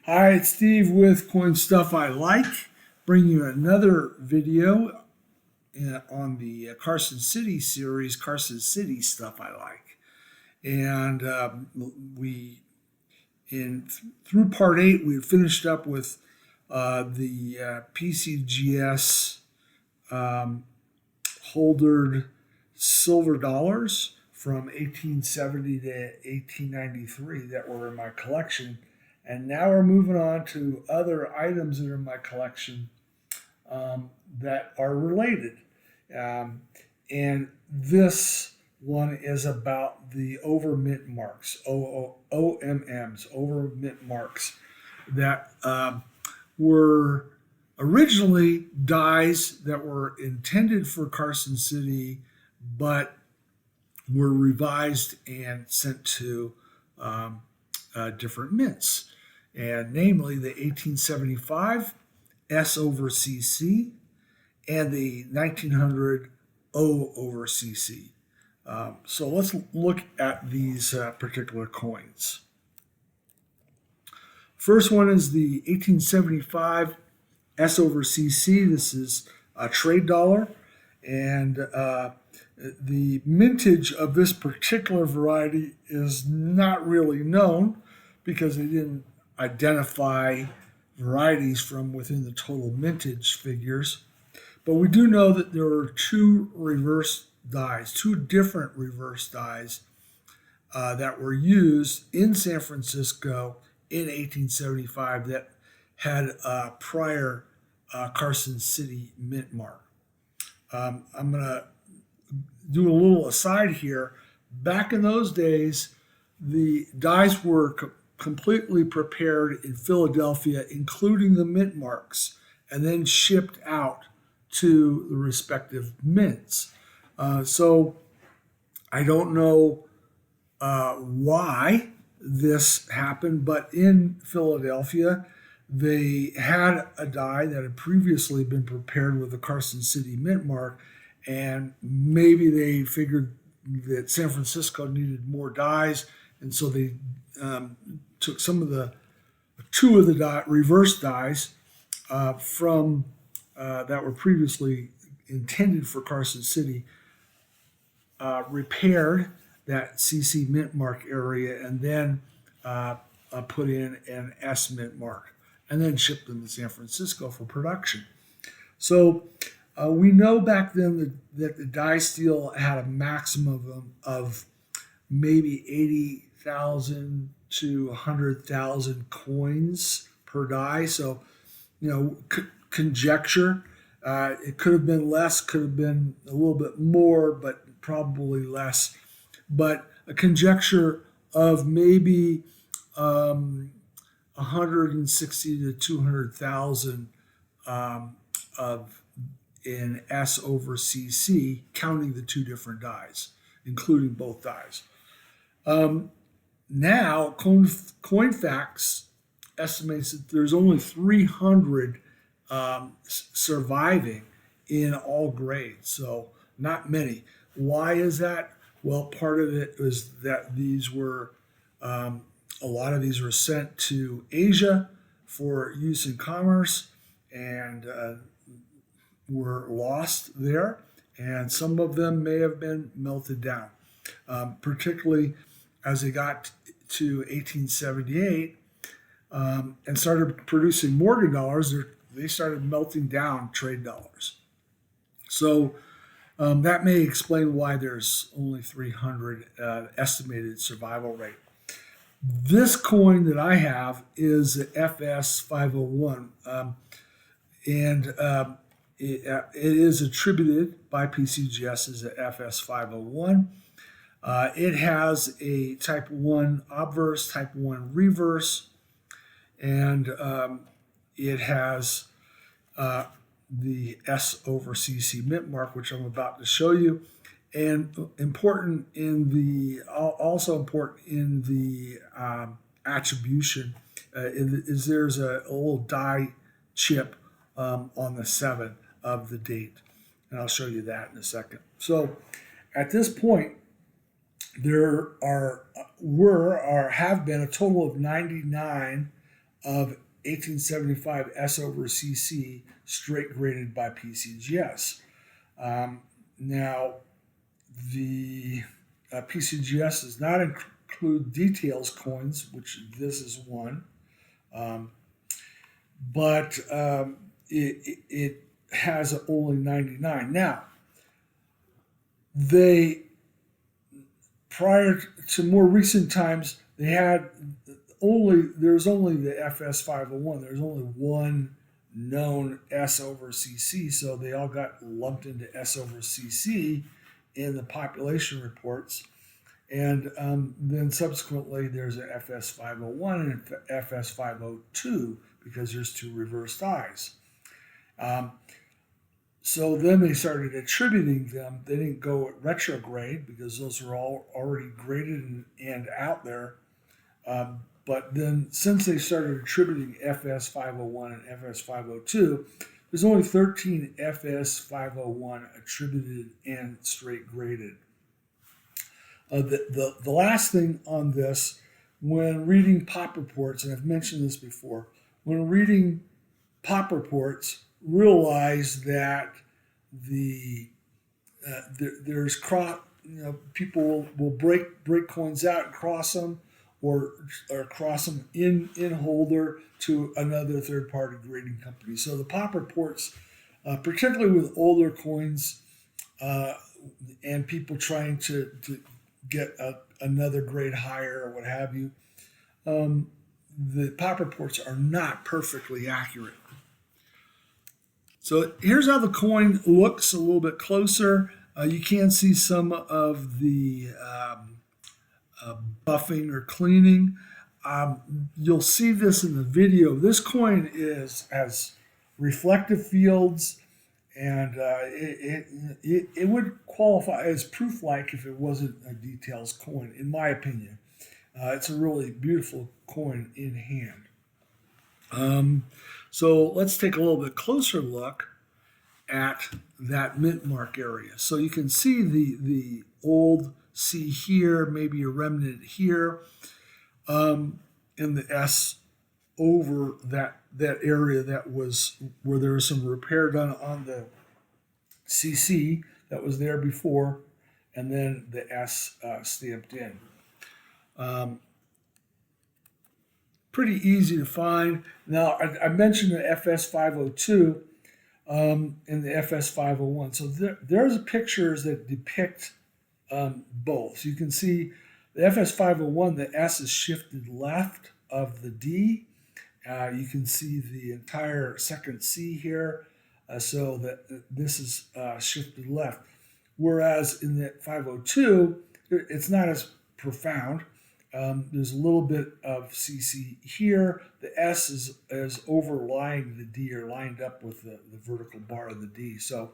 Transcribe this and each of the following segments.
Hi, it's Steve with Coin Stuff I Like, bringing you another video on the Carson City series, Carson City Stuff I Like. And we, through part 8, we finished up with the PCGS holdered silver dollars from 1870 to 1893 that were in my collection. And now we're moving on to other items that are in my collection that are related. And this one is about the over mint marks, OMMs, over mint marks, that were originally dies that were intended for Carson City, but were revised and sent to different mints, and namely the 1875 S over CC and the 1900 O over CC. So let's look at these particular coins. First one is the 1875 S over CC. This is a trade dollar, and the mintage of this particular variety is not really known because they didn't identify varieties from within the total mintage figures. But we do know that there were two different reverse dies that were used in San Francisco in 1875 that had a prior Carson City mint mark. I'm going to do a little aside here. Back in those days, the dies were completely prepared in Philadelphia, including the mint marks, and then shipped out to the respective mints. So I don't know why this happened, but in Philadelphia, they had a die that had previously been prepared with the Carson City mint mark, and maybe they figured that San Francisco needed more dies, and so they took two of the reverse dies from that were previously intended for Carson City, repaired that CC mint mark area, and then put in an S mint mark, and then shipped them to San Francisco for production. So we know back then that the die steel had a maximum of maybe 80,000 to 100,000 coins per die. So, conjecture. It could have been less, could have been a little bit more, but probably less. But a conjecture of maybe 160 to 200,000 of in S over CC, counting the two different dies, including both dies. Now, CoinFacts estimates that there's only 300 surviving in all grades, so not many. Why is that? Well, part of it is that these were, a lot of these were sent to Asia for use in commerce and were lost there, and some of them may have been melted down, particularly as they got to 1878 and started producing Morgan dollars. They started melting down trade dollars. So that may explain why there's only 300 estimated survival rate. This coin that I have is the FS 501, and it is attributed by PCGS as a FS 501. It has a type 1 obverse, type 1 reverse, and it has the S over CC mint mark, which I'm about to show you. And also important in the attribution is there's a little die chip on the 7 of the date, and I'll show you that in a second. So at this point, there have been a total of 99 of 1875 S over CC straight graded by PCGS. Now, the PCGS does not include details coins, which this is one, but it has only 99. Now, prior to more recent times, there's only the FS 501. There's only one known S over CC, so they all got lumped into S over CC in the population reports. And then subsequently, there's an FS 501 and an FS 502 because there's two reversed I's. So then they started attributing them. They didn't go at retrograde because those are all already graded and out there. But then since they started attributing FS 501 and FS 502, there's only 13 FS 501 attributed and straight graded. The last thing on this, when reading POP reports, and I've mentioned this before, when reading POP reports, realize that there's people will break coins out and cross them, or cross them in holder to another third-party grading company. So the POP reports, particularly with older coins and people trying to get another grade higher or what have you, the POP reports are not perfectly accurate. So here's how the coin looks a little bit closer. You can see some of the buffing or cleaning. You'll see this in the video. This coin has reflective fields, and it would qualify as proof-like if it wasn't a details coin, in my opinion. It's a really beautiful coin in hand. So let's take a little bit closer look at that mint mark area. So you can see the old C here, maybe a remnant here, in the S over that area that was where there was some repair done on the CC that was there before, and then the S stamped in. Pretty easy to find. Now, I mentioned the FS 502 and the FS 501. So there's pictures that depict both. So you can see the FS 501, the S is shifted left of the D. You can see the entire second C here, so that this is shifted left. Whereas in the 502, it's not as profound. There's a little bit of CC here. The S is overlying the D, or lined up with the vertical bar of the D. So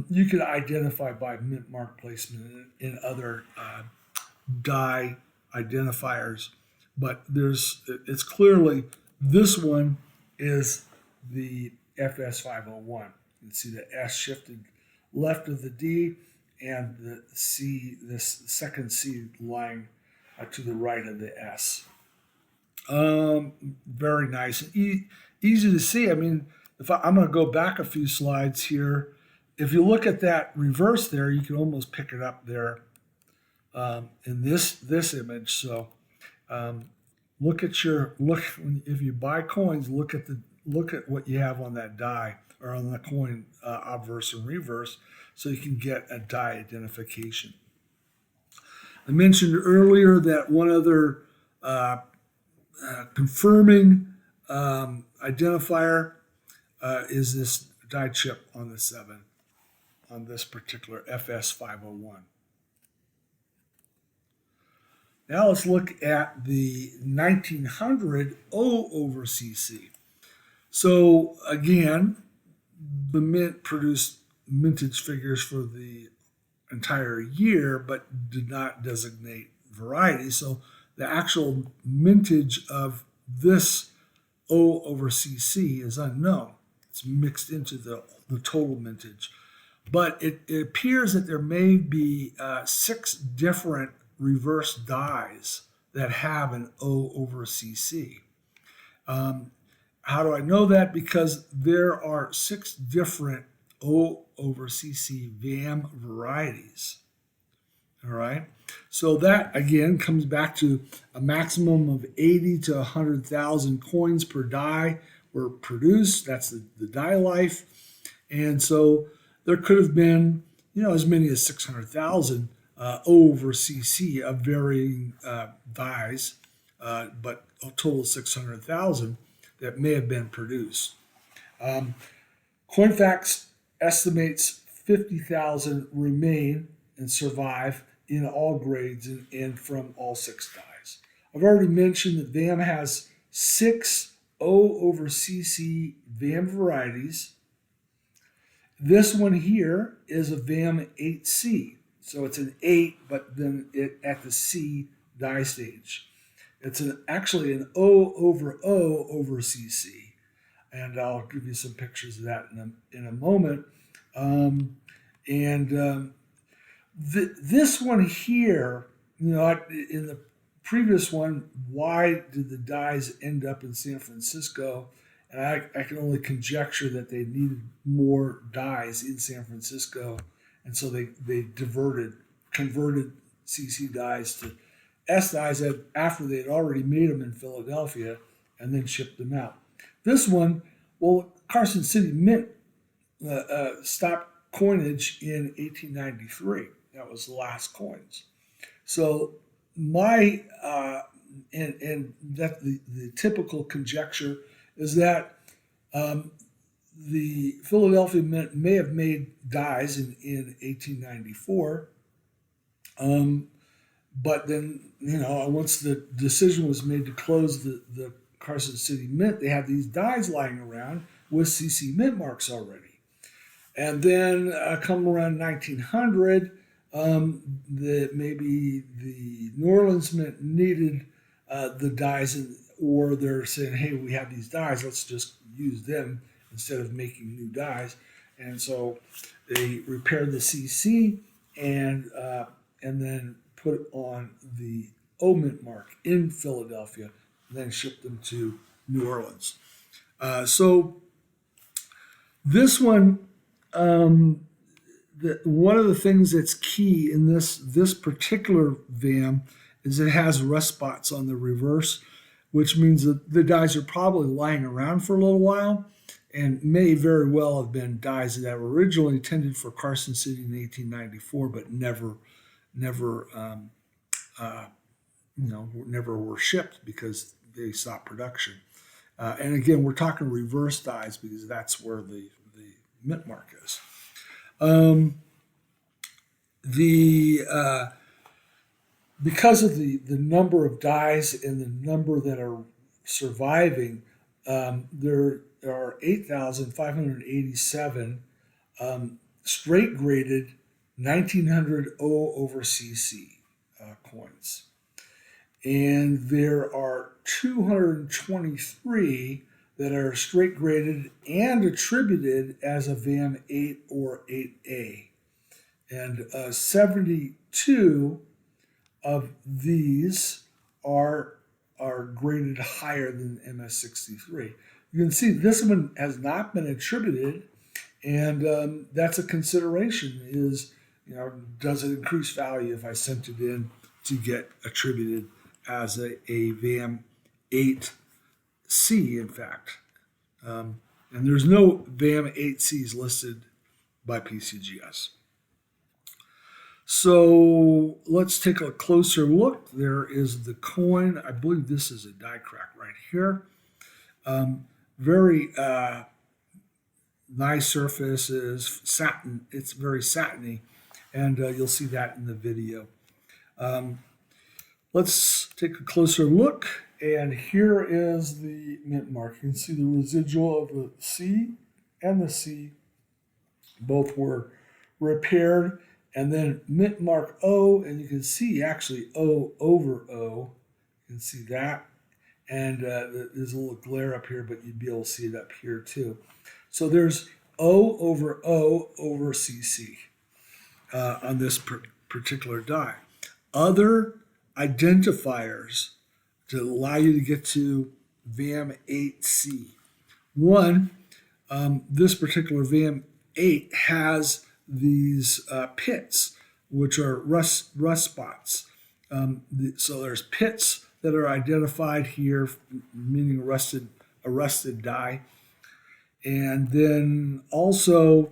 you can identify by mint mark placement in other die identifiers. But it's clearly, this one is the FS 501. You can see the S shifted left of the D, and the C, this second C lying to the right of the S. Very nice. Easy to see. I mean, I'm going to go back a few slides here. If you look at that reverse there, you can almost pick it up there in this image. So if you buy coins, look at what you have on that die, or on the coin obverse and reverse, so you can get a die identification. I mentioned earlier that one other confirming identifier is this die chip on the 7, on this particular FS 501. Now let's look at the 1900 O over CC. So again, the mint produced mintage figures for the entire year, but did not designate variety. So the actual mintage of this O over CC is unknown. It's mixed into the total mintage. But it appears that there may be 6 different reverse dies that have an O over CC. How do I know that? Because there are 6 different O over CC VAM varieties. All right. So that again comes back to a maximum of 80 to 100,000 coins per die were produced. That's the die life. And so there could have been, as many as 600,000 over CC of varying dies, but a total of 600,000 that may have been produced. Coinfax estimates 50,000 remain and survive in all grades and from all 6 dies. I've already mentioned that VAM has 6 O over CC VAM varieties. This one here is a VAM 8C. So it's an 8, but then at the C die stage. It's actually an O over CC. And I'll give you some pictures of that in a moment. This one here, in the previous one, why did the dies end up in San Francisco? And I can only conjecture that they needed more dies in San Francisco, and so they converted CC dies to S dies after they had already made them in Philadelphia and then shipped them out. This one, Carson City Mint stopped coinage in 1893. That was the last coins. So my and that the typical conjecture is that the Philadelphia Mint may have made dies in 1894, but then once the decision was made to close the Carson City Mint, they had these dies lying around with CC mint marks already. And then come around 1900, maybe the New Orleans Mint needed the dies, or they're saying, hey, we have these dies, let's just use them instead of making new dies. And so they repaired the CC and then put on the O mint mark in Philadelphia, and then shipped them to New Orleans. So this one, one of the things that's key in this particular VAM is it has rust spots on the reverse, which means that the dies are probably lying around for a little while and may very well have been dies that were originally intended for Carson City in 1894, but never were shipped because they stopped production. And again, we're talking reverse dies because that's where the mint mark is. Because of the number of dies and the number that are surviving, there are 8,587 straight graded 1900 O over CC coins. And there are 223 that are straight graded and attributed as a VAM 8 or 8A. And 72 of these are graded higher than MS63. You can see this one has not been attributed, and that's a consideration is, does it increase value if I sent it in to get attributed as a VAM 8C, in fact. And there's no VAM 8Cs listed by PCGS. So let's take a closer look. There is the coin. I believe this is a die crack right here. Very nice surfaces, satin. It's very satiny, and you'll see that in the video. Let's take a closer look, and here is the mint mark. You can see the residual of the C and the C. Both were repaired, and then mint mark O, and you can see actually O over O. You can see that, and there's a little glare up here, but you'd be able to see it up here too. So there's O over CC on this particular die. Other identifiers to allow you to get to VAM 8C. One, this particular VAM 8 has these pits, which are rust spots. So there's pits that are identified here, meaning a rusted die. And then also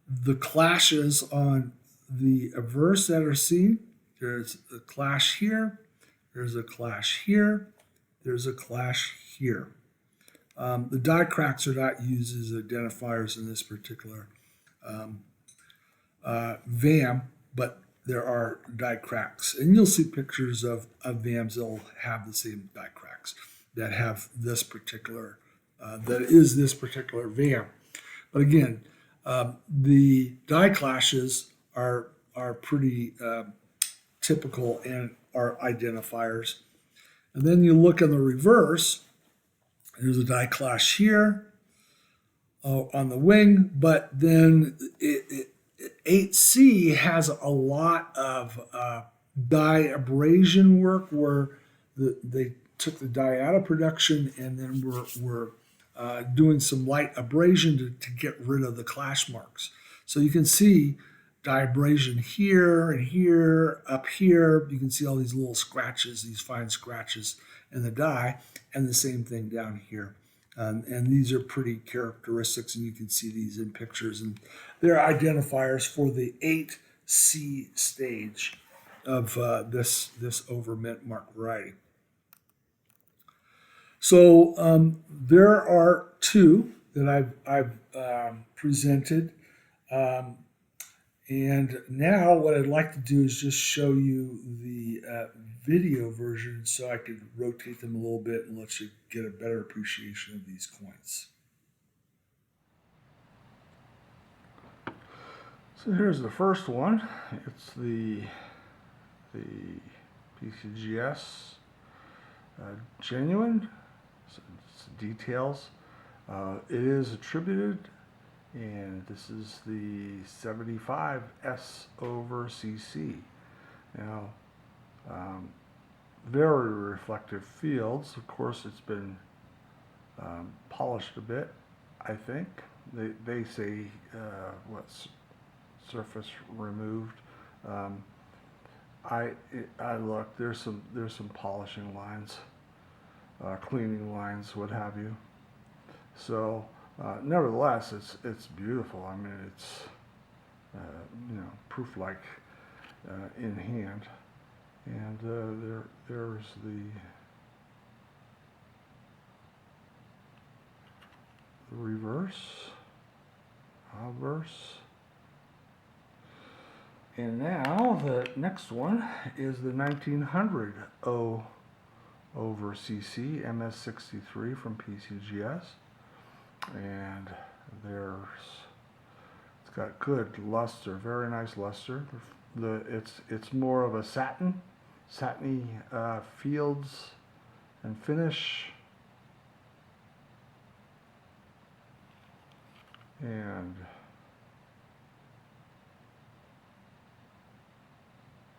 the clashes on the averse that are seen. There's a clash here, there's a clash here, there's a clash here. The die cracks are not used as identifiers in this particular VAM, but there are die cracks. And you'll see pictures of VAMs that will have the same die cracks that have this particular, that is this particular VAM. But again, the die clashes are pretty typical and are identifiers. And then you look in the reverse, there's a die clash here on the wing, but then 8C has a lot of die abrasion work where they took the die out of production and then were doing some light abrasion to get rid of the clash marks. So you can see die abrasion here and here, up here. You can see all these little scratches, these fine scratches in the die, and the same thing down here. And these are pretty characteristics, and you can see these in pictures. And they're identifiers for the 8C stage of this over mint mark variety. So there are two that I've presented. And now what I'd like to do is just show you the video version so I could rotate them a little bit and let you get a better appreciation of these coins. So here's the first one. It's the PCGS genuine. So it's details. It is attributed. And this is the 75S over CC. Now, very reflective fields. Of course, it's been polished a bit, I think. They say what's surface removed. I look. There's some polishing lines, cleaning lines, what have you. So. Nevertheless, it's beautiful. I mean, it's proof-like in hand, and there's the reverse, obverse, and now the next one is the 1900 O over CC MS63 from PCGS. And it's got good luster, very nice luster. It's more of a satiny fields and finish, and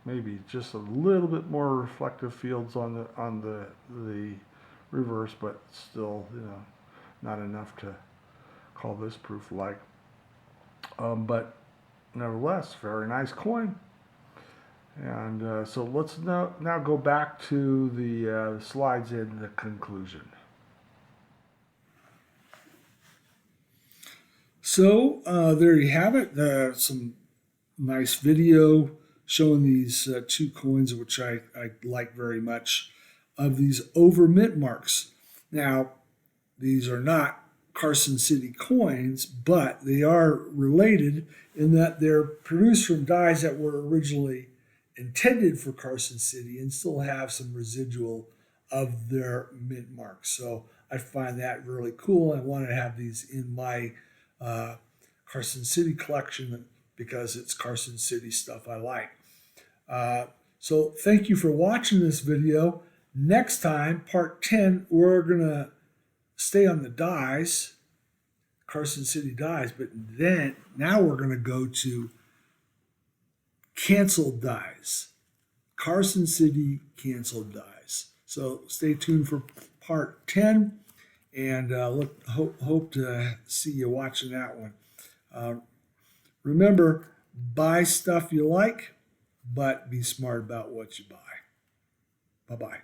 maybe just a little bit more reflective fields on the reverse, but still, not enough to call this proof-like. But nevertheless, very nice coin. And so let's now go back to the slides in the conclusion. So there you have it. Some nice video showing these two coins, which I like very much, of these over mint marks. Now, these are not Carson City coins, but they are related in that they're produced from dies that were originally intended for Carson City and still have some residual of their mint marks. So I find that really cool. I want to have these in my Carson City collection because it's Carson City stuff I like. So thank you for watching this video. Next time, part 10, we're going to stay on the dies, Carson City dies, but then now we're going to go to canceled dies, Carson City canceled dies. So stay tuned for part 10. And hope to see you watching that one. Remember, buy stuff you like, but be smart about what you buy. Bye-bye.